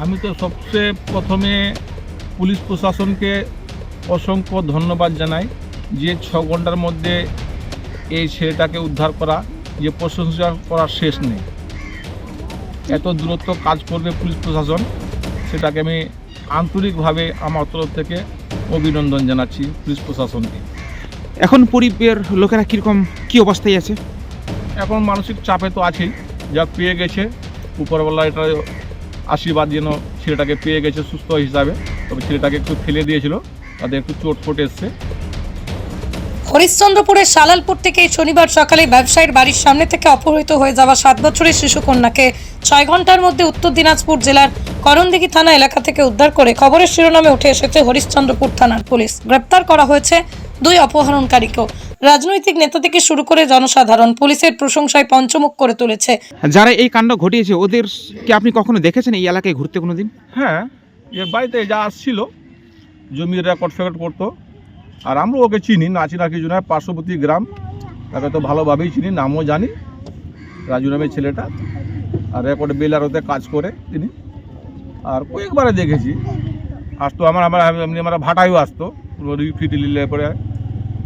আমি তো সবচেয়ে প্রথমে পুলিশ প্রশাসনকে অসংখ্য ধন্যবাদ জানাই যে 6 ঘন্টার মধ্যে এই ছেলেটাকে উদ্ধার করা, যে প্রশংসা করার শেষ নেই। এত দূরত্ব কাজ করবে পুলিশ প্রশাসন, সেটাকে আমি আন্তরিকভাবে আমার তরফ থেকে অভিনন্দন জানাচ্ছি পুলিশ প্রশাসনকে। এখন পরিবারের লোকেরা কীরকম কী অবস্থায় আছে? এখন মানসিক চাপে তো আছেই, যা পেয়ে গেছে উপরওয়ালা এটা আশীর্বাদ যেন ছেলেটাকে পেয়ে গেছে সুস্থ হিসাবে। তবে ছেলেটাকে একটু ফেলে দিয়েছিল, তাদের একটু চোট ফোট এসছে। হরিশ্চন্দ্রপুরের সালালপুর থেকে শনিবার সকালে ব্যবসায়ীর বাড়ির সামনে থেকে অপহৃত হয়ে যাওয়া 7 বছরের শিশু কন্যাকে 6 ঘন্টার মধ্যে উত্তর দিনাজপুর জেলার করণদিঘি থানা এলাকা থেকে উদ্ধার করে খবরের শিরোনামে উঠে এসেছে হরিশ্চন্দ্রপুর থানার পুলিশ। গ্রেপ্তার করা হয়েছে 2 অপহরণকারীকেও। রাজনৈতিক নেতা থেকে শুরু করে জনসাধারণ পুলিশের প্রশংসায় পঞ্চমুখ করে তুলেছে। যারা এই কাণ্ড ঘটিয়েছে ওদেরকে আপনি কখনো দেখেছেন এই এলাকায় ঘুরতে কোনোদিন? হ্যাঁ, এর বাড়িতে যা আসছিল জমির রেকর্ড ফেকর্ড করতো, আর আমরা ওকে চিনি, না চিনা কিছু নয়, পার্শ্ববর্তী গ্রাম, তাকে তো ভালোভাবেই চিনি, নামও জানি, রাজু নামের ছেলেটা। আর রেকর্ড বেলারতে কাজ করে তিনি। আর কয়েকবারে দেখেছি আসতো, আমরা ভাটাইও আসতো, ফিটি নিলে পরে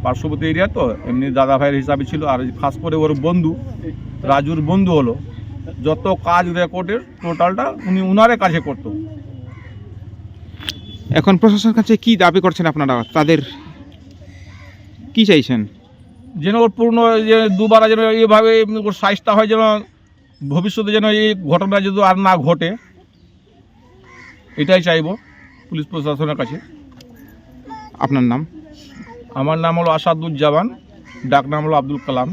পার্শ্ববর্তী এরিয়া তো এমনি দাদা ভাইয়ের হিসাবে ছিল। আর খাস করে ওর বন্ধু, রাজুর বন্ধু হলো, যত কাজ রেকর্ডের টোটালটা উনারে কাছে করতো। এখন প্রশাসনের কাছে কি দাবি করছেন আপনারা? তাদের কি চাইছেন? যেন ওর পূর্ণ যে দুবার যেন এইভাবে ওর সাইজটা হয়, যেন ভবিষ্যতে যেন এই ঘটনা যদি আর না ঘটে, এটাই চাইব পুলিশ প্রশাসনের কাছে। আপনার নাম? আমার নাম হলো আসাদুজ্জামান, ডাক নাম হলো আব্দুল কালাম।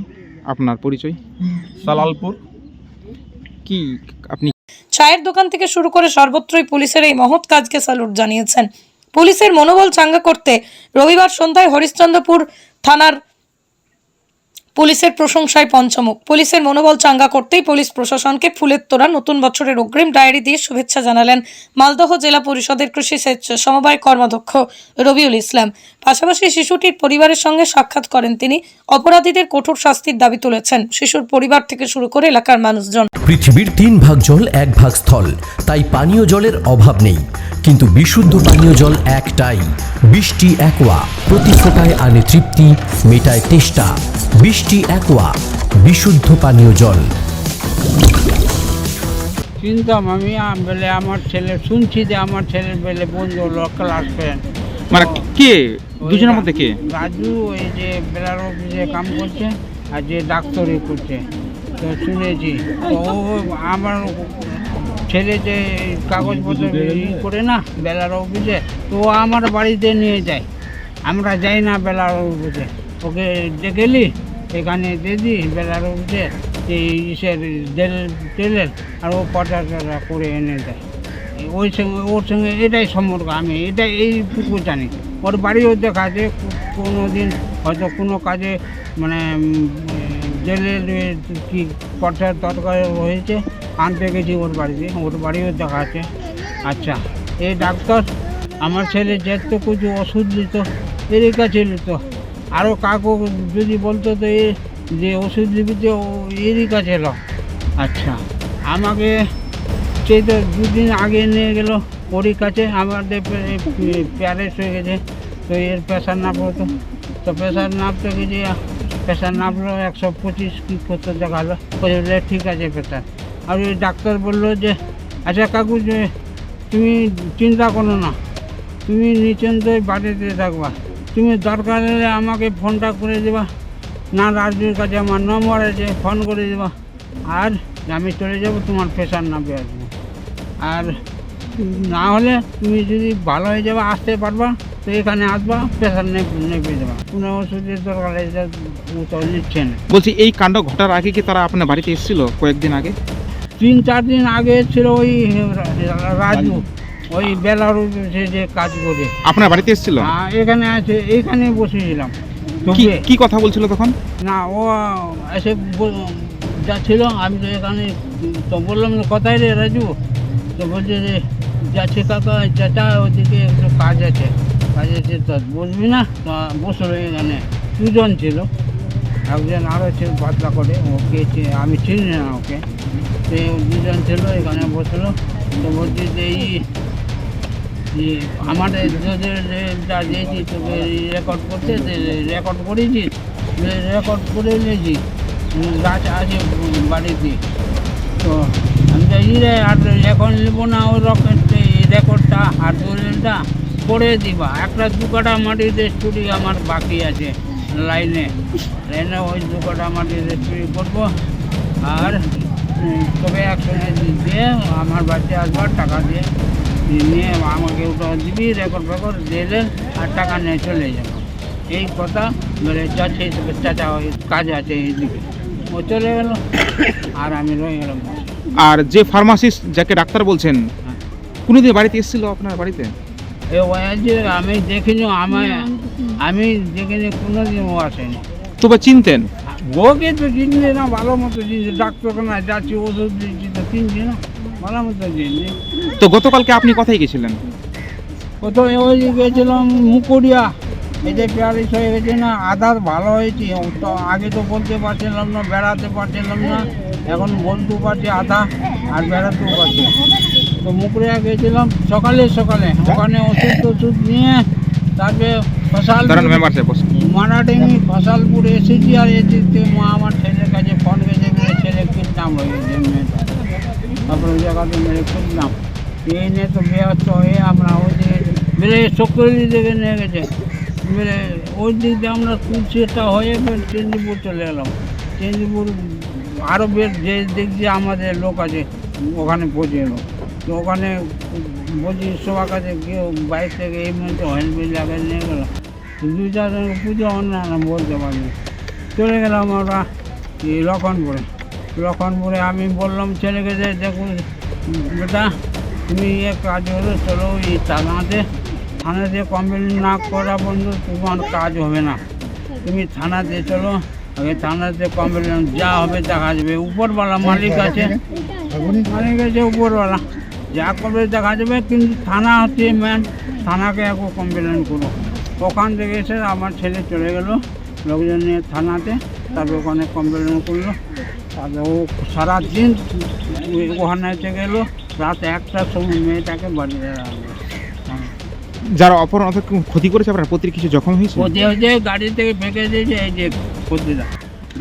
আপনার পরিচয়? সালালপুর। কি আপনি? চায়ের দোকান থেকে শুরু করে সর্বত্রই পুলিশের এই মহৎ কাজকে স্যালুট জানিয়েছেন। পুলিশের মনোবল চাঙ্গা করতে রবিবার সন্ধ্যায় হরিশ্চন্দ্রপুর থানার পুলিশের প্রশংসায় পঞ্চমুখ। পুলিশের মনোবল চাঙ্গা করতেই পুলিশ প্রশাসনকে ফুলের তোড়া নতুন বছরের অগ্রিম ডায়েরি দিয়ে শুভেচ্ছা জানালেন মালদহ জেলা পরিষদের কৃষি সেচ সমবায় কর্মাধ্যক্ষ রবিউল ইসলাম। পাশাপাশি শিশুটির পরিবারের সঙ্গে সাক্ষাৎ করেন তিনি। অপরাধীদের কঠোর শাস্তির দাবি তুলেছেন শিশুর পরিবার থেকে শুরু করে এলাকার মানুষজন। পৃথিবীর 3 ভাগ জল 1 ভাগ স্থল, তাই পানীয় জলের অভাব নেই। কিন্তু বিশুদ্ধ পানীয় জল একটাই, বৃষ্টি একোয়া। প্রতি ফোঁটায় আনে তৃপ্তি, মেটায় তেষ্টা। বৃষ্টি একোয়া, বিশুদ্ধ পানীয় জল। চিনতাম আমি বেলে আমার ছেলে, শুনছি যে আমার ছেলের বেলে বন্ধু হলো ক্লাস ফ্রেন্ড। মানে কে দুজনের মধ্যে কে? রাজু, ওই যে বেলার অফিসে কাম করছে আর যে ডাক্তারি করছে, তো শুনেছি। তো ও আমার ছেলে যে কাগজপত্র করে না বেলার অফিসে, তো ও আমার বাড়িতে নিয়ে যায়। আমরা যাই না বেলার অফিসে, ওকে ডেকেলি এখানে দিদি বেলার অফিসে এই ইসের তেলের, আর ও পটা করে এনে দেয়। ওর সঙ্গে এটাই সম্পর্ক, আমি এইটুকু জানি। ওর বাড়িও দেখা আছে, কোনো দিন হয়তো কোনো কাজে মানে জেলের কি পটার তরকারি হয়েছে, আনতে গেছি ওর বাড়িতে, ওর বাড়িও দেখা আছে। আচ্ছা, এই ডাক্তার আমার ছেলে যেত কিছু ওষুধ দিত এরই কাছে নিত, আরও কাকু যদি বলতো তো যে ওষুধ দিবি তো এরই কাছে এলো। আচ্ছা, আমাকে সেই তো 2 দিন আগে নিয়ে গেল ওরই কাছে। আমাদের প্যারেস হয়ে গেছে, তো এর প্রেশার নাপতো, তো প্রেশার নাপতে গেছি, প্রেশার নাপলো 125 কী করতে দেখালো, বলে ঠিক আছে প্রেশার। আর ওই ডাক্তার বললো যে আচ্ছা কাকু, যে তুমি চিন্তা করো না, তুমি নিশ্চিন্তই বাড়িতে থাকবা, তুমি দরকার হলে আমাকে ফোনটা করে দেবা, না রাজুর কাছে আমার নম্বর আছে, ফোন করে দেবা, আর আমি চলে যাব, তোমার প্রেশার নামবে আসবো। আর না হলে তুমি যদি ভালো হয়ে যাবে, আসতে পারবা, তো এখানে আসবা, প্রেশার নেবে দেবা, কোনো ওষুধের দরকার তো নিচ্ছে না। বলছি, এই কাণ্ড ঘটার আগে কি তারা আপনার বাড়িতে এসেছিল? কয়েকদিন আগে, 3-4 দিন আগে ছিল ওই রাজু, ওই বেলার যে কাজ করে আপনার বাড়িতে এসেছিল? এখানে আছে, এইখানে বসেছিলাম। কি কথা বলছিল তখন? না, ও এসে যাচ্ছিল, আমি তো এখানে, তো বললাম কোথায় রে রাজু, তো বলছে যে যাচ্ছে কাকা চাচা, ওদিকে একটু কাজ আছে তো বসবি না? তো বসলো এখানে, 2 জন ছিল, একজন আরও ছিল পাতলা করে, ওকে আমি চিনি না ওকে, তো 2 জন ছিল এখানে বসলো। তো বলছি যে যে আমাদের যা দিয়েছি তোকে রেকর্ড করতে রেকর্ড করেছিস, রেকর্ড করে নিয়েছি, গাছ আছে বাড়িতে। তো আমি চাই রে আর এখন নেবো না ওই রেকর্ডটা আর দলিলটা করে দিবা। একটা 2 কাঠা মাটির রেজিস্ট্রি আমার বাকি আছে লাইনে, ওই 2 কাঠা মাটির রেজিস্ট্রি করবো। আর তবে একসঙ্গে দিয়ে আমার বাড়িতে আসবার টাকা দিয়ে নিয়ে আমাকে ওটা দিবি, রেকর্ড ফেকর্ড দিলে আর টাকা নিয়ে চলে যাবো। এই কথা বলে যাচ্ছে চাচা ওই কাজ আছে এইদিকে, ও চলে গেল আর আমি রয়ে গেলাম। আর যে ফার্মাসিস্ট যাকে ডাক্তার বলছেন, কোনোদিন বাড়িতে এসেছিল আপনার বাড়িতে? এ যে আমি দেখিনি, আমি দেখিনি, কোনোদিন ও আসেনি। তবে চিনতেন? ওকে তো চিনছি না, ভালো মতো চিনছি, ডাক্তারখানায় যাচ্ছি, ওষুধ দিচ্ছি, তো চিনছি না, ভালো মতো চিনছি। তো গতকালকে আপনি কোথায় গেছিলেন? প্রথমে ওই গেছিলাম মুকুরিয়া, এই যে প্যারিস হয়ে গেছে না, আধার ভালো হয়েছে। তো আগে তো বলতে পারছিলাম না, বেড়াতে পারছিলাম না, এখন বলতেও পারছি আধা আর বেড়াতেও পারছি। তো মুকুরিয়া গেছিলাম সকালে, ওখানে ওষুধ নিয়ে তারপরে মারাডিঙ্গি ফসলপুর এসেছি। আর এসেছি আমার ছেলের কাছে ফোন গেছে, মেরে ছেলে কিনতাম ওই মেয়েটা, তারপরে ওই জায়গাতে মেরে কিনতাম। এই নিয়ে তো ব্যস্ত হয়ে আমরা ওই দিকে মেরে শক্তি দিকে নিয়ে গেছে, মেরে ওই দিক দিয়ে আমরা তুলসিটা হয়ে চেন্দিপুর চলে গেলাম। চেন্দিপুর আরও বেশ যে দিক দিয়ে আমাদের লোক আছে ওখানে পৌঁছে গেলো। তো ওখানে বলছি সবার কাছে কেউ বাইক থেকে এই মধ্যে হেলমেট লাগিয়ে নিয়ে গেলো। 2-4 জন পুজো অন্যান্য বলতে পারিনি। চলে গেলাম আমরা এই লক্ষণপুরে। আমি বললাম ছেলেকে যে দেখুন বেটা, তুমি এক কাজ হলো, চলো এই থানাতে কমপ্লেন না করা বন্ধু তোমার কাজ হবে না। তুমি থানাতে চলো, আগে থানাতে কমপ্লেন যা হবে দেখা যাবে। উপরওয়ালা মালিক আছে উপরওয়ালা, যা করবে দেখা যাবে। কিন্তু থানা হচ্ছে মেন, থানাকে একটু কমপ্লেন করো। ওখান থেকে এসে আমার ছেলে চলে গেল লোকজন নিয়ে থানাতে, তারপরে ওখানে কমপ্লেন করলো। তারপরে ও সারাদিন ওখানে এসে গেলো, রাত 1টার সময় মেয়েটাকে বাড়িতে রাখলো। যারা অপরাধ অত ক্ষতি করেছে আপনার প্রতি কিছু জখম হয়েছে? ক্ষতি হয়েছে, গাড়ি থেকে ফেঁকে দিয়েছে, এই যে ক্ষতিটা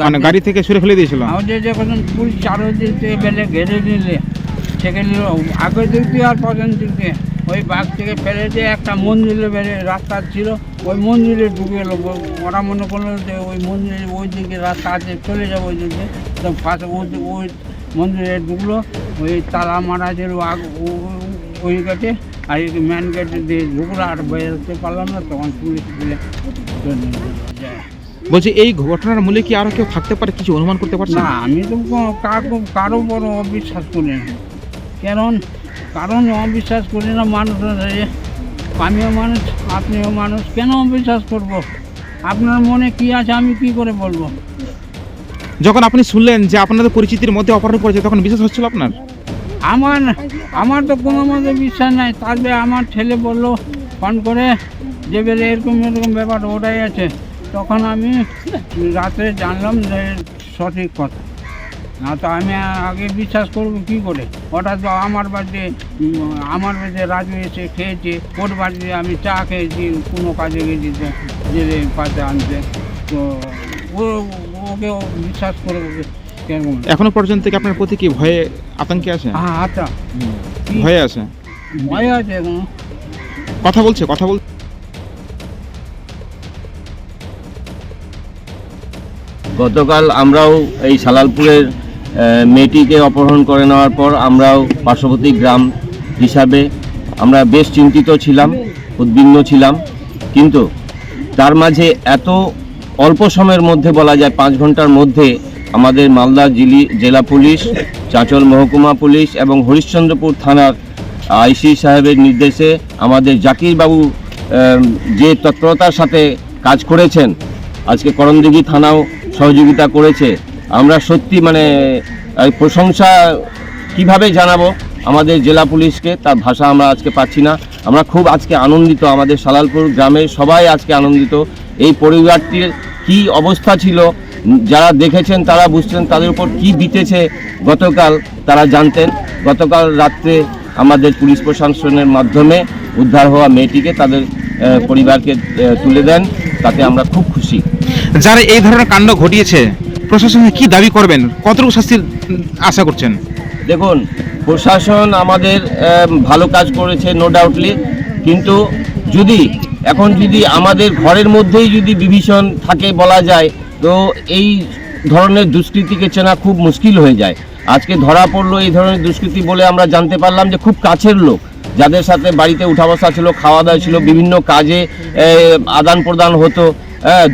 মানে গাড়ি থেকে সরে ফেলে দিয়েছিল? আমাদের যখন পুলিশ চারোদিক থেকে বেলে ঘেরে নিলে, সেখানে আগের দিক দিয়ে আর পছন্দ দিক দিয়ে ওই বাঘ থেকে ফেলে দিয়ে একটা মন্দিরে বেড়ে রাস্তা ছিল, ওই মন্দিরে ঢুকে এলো। ওরা মনে করলো যে ওই মন্দিরে ওই দিকে রাস্তা আছে, চলে যাবো ওই দিকে। তো ফার্স্ট ওই মন্দিরে ঢুকলো, ওই তালা মারা ছিল ওই গেটে, আর মেন গেটে দিয়ে ঢুকলো, আর বেরোতে পারলাম না। তখন পুলিশ দিলে বলছি এই ঘটনার মূলে কি আরো কেউ থাকতে পারে, কিছু অনুমান করতে পারছেন? না, আমি তো কারো বড় অবিশ্বাস করি না। কারণ অবিশ্বাস করি না। মানুষ আমিও মানুষ, আপনিও মানুষ, কেন অবিশ্বাস করব? আপনার মনে কি আছে আমি কি করে বলবো? যখন আপনি শুনলেন যে আপনাদের পরিচিতির মধ্যে অপরাধ করেছে, তখন বিশ্বাস হচ্ছিল আপনার? আমার তো কোনো মধ্যে বিশ্বাস নাই। তারপরে আমার ছেলে বললো ফোন করে যে বেলে এরকম ব্যাপার ওটাই আছে। তখন আমি রাতে জানলাম যে সঠিক কথা, না তো আমি আগে বিশ্বাস করবো কী করে? ওটা তো আমার বাড়িতে রাজু এসে খেয়েছে, ওর বাড়িতে আমি চা খেয়েছি, কোনো কাজে গেছি জেলে পাতে আনতে। তো ওকে বিশ্বাস করে কেরকম? এখনো পর্যন্ত কি আপনার প্রতি কি ভয়ে আতঙ্কে আছে? হ্যাঁ, আচ্ছা, ভয়ে আছে এখন কথা বলছে। গতকাল আমরাও এই সালালপুরের মেয়েটিকে অপহরণ করে নেওয়ার পর আমরাও পার্শ্ববর্তী গ্রাম হিসাবে আমরা বেশ চিন্তিত ছিলাম, উদ্বিগ্ন ছিলাম। কিন্তু তার মাঝে এত অল্প সময়ের মধ্যে, বলা যায় 5 ঘন্টার মধ্যে, আমাদের মালদা জেলা পুলিশ, চাঁচল মহকুমা পুলিশ এবং হরিশ্চন্দ্রপুর থানার আইসি সাহেবের নির্দেশে আমাদের জাকির বাবু যে তৎপরতার সাথে কাজ করেছেন, আজকে করণদিঘি থানাও সহযোগিতা করেছে। আমরা সত্যি প্রশংসা কিভাবে জানাবো আমাদের জেলা পুলিশকে, তার ভাষা আমরা আজকে পাচ্ছি না। আমরা খুব আজকে আনন্দিত, আমাদের সালালপুর গ্রামের সবাই আজকে আনন্দিত। এই পরিবারটির কি অবস্থা ছিল, যারা দেখেছেন তারা বুঝছেন, তাদের উপর কি বিতেছে গতকাল তারা জানতেন। গতকাল রাত্রে আমাদের পুলিশ প্রশাসনের মাধ্যমে উদ্ধার হওয়া মেয়েটিকে তাদের পরিবারকে তুলে দেন, তাতে আমরা খুব খুশি। যারা এই ধরনের কাণ্ড ঘটিয়েছে প্রশাসনে কি দাবি করবেন, কতটুকু শাস্তির আশা করছেন? দেখুন, প্রশাসন আমাদের ভালো কাজ করেছে নো ডাউটলি, কিন্তু যদি আমাদের ঘরের মধ্যেই যদি বিভীষণ থাকে বলা যায়, তো এই ধরনের দুষ্কৃতীকে চেনা খুব মুশকিল হয়ে যায়। আজকে ধরা পড়লো এই ধরনের দুষ্কৃতী বলে আমরা জানতে পারলাম যে খুব কাছের লোক, যাদের সাথে বাড়িতে উঠা বসা ছিল, খাওয়া দাওয়া ছিল, বিভিন্ন কাজে আদান প্রদান হতো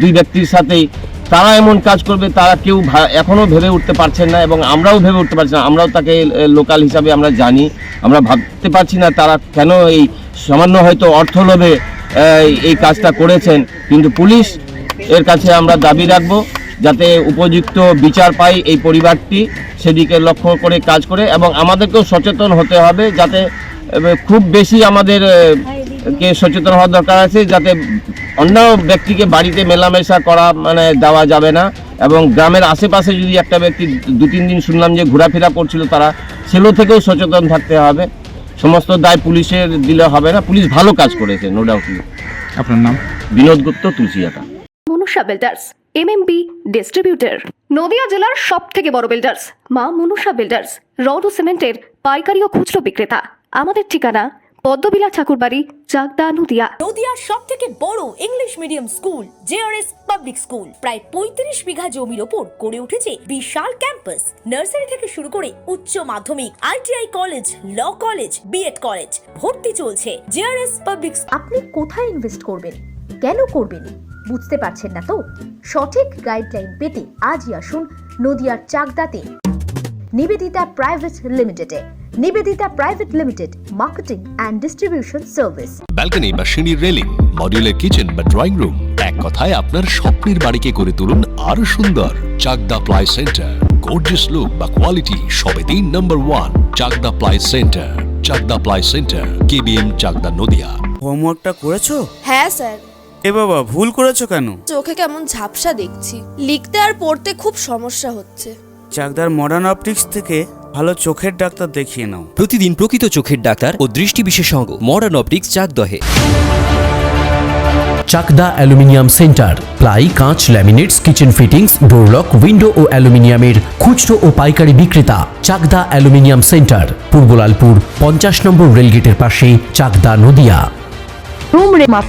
দুই ব্যক্তির সাথেই, তারা এমন কাজ করবে তারা কেউ এখনও ভেবে উঠতে পারছেন না, এবং আমরাও ভেবে উঠতে পারছি না। আমরাও তাকে লোকাল হিসাবে আমরা জানি, আমরা ভাবতে পারছি না তারা কেন এই সামান্য হয়তো অর্থ লোভে এই কাজটা করেছেন। কিন্তু পুলিশ এর কাছে আমরা দাবি রাখবো যাতে উপযুক্ত বিচার পায় এই পরিবারটি, সেদিকে লক্ষ্য করে কাজ করে, এবং আমাদেরকেও সচেতন হতে হবে, যাতে খুব বেশি আমাদের কে সচেতন হওয়ার দরকার আছে, যাতে অন্য ব্যক্তিকে বাড়িতে মেলামেশা করা মানে দেওয়া যাবে না, এবং গ্রামের আশেপাশে যদি একটা ব্যক্তি 2-3 দিন শুনলাম যে ঘোরাফেরা করছিল, তারা সেগুলো থেকেও সচেতন থাকতে হবে। সমস্ত দায় পুলিশের দিলে হবে না, পুলিশ ভালো কাজ করেছে নো ডাউটলি। আপনার নাম? বিনোদ গুপ্ত, তুলসিয়াটা। Manusha builders MMB distributor, Nadia জেলার সব থেকে বড় বিল্ডার্স মা মনুষা বিল্ডার্স, রড ও সিমেন্টের পাইকারি ও খুচরো বিক্রেতা। আমাদের ঠিকানা পদ্মবিলা ঠাকুরবাড়ি, চাকদা, নদিয়া। নদিয়ার সব থেকে বড় English medium school JRS public school প্রায় 35 বিঘা জমির ওপর গড়ে উঠেছে বিশাল ক্যাম্পাস। নার্সারি থেকে শুরু করে উচ্চ মাধ্যমিক, ITI college, law college, BEd college, ভর্তি চলছে। JRS public. আপনি কোথায় ইনভেস্ট করবেন, কেন করবেন বুঝতে পারছেন না তো? সঠিক গাইডলাইন পেতে আজই আসুন নদিয়ার চাকদাতে নিবেদিতা প্রাইভেট লিমিটেডে। Nivedita private limited, marketing and distribution service. Balcony বা সিঁড়ির রেলিং, মডিউলার কিচেন বা ড্রয়িং রুম, এক কথায় আপনার স্বপ্নের বাড়িকে করে তুলুন আরো সুন্দর। Chakdah ply centre, gorgeous look বা কোয়ালিটি সবে 3 number 1 Chakdah ply centre. Chakdah ply centre, KBM, Chakdah, Nadia. হোমওয়ার্কটা করেছো? হ্যাঁ স্যার। এ বাবা, ভুল করেছো কেন? চোখে কেমন ঝাপসা দেখছি, লিখতে আর পড়তে খুব সমস্যা হচ্ছে। চাকদার মডার্ন অপটিক্স থেকে ভালো চোখের ডাক্তার দেখিয়ে নাও। প্রতিদিন প্রকৃত চোখের ডাক্তার ও দৃষ্টি বিশেষজ্ঞ মডার্ন অপটিক্স, চাকদহে। চাকদা অ্যালুমিনিয়াম সেন্টার, প্লাই, কাঁচ, laminates, kitchen fittings, door lock, window ও অ্যালুমিনিয়ামের খুচরো ও পাইকারি বিক্রেতা। চাকদা অ্যালুমিনিয়াম সেন্টার, পূর্ব লালপুর 50 নম্বর রেলগেটের পাশে, চাকদা, নদিয়া।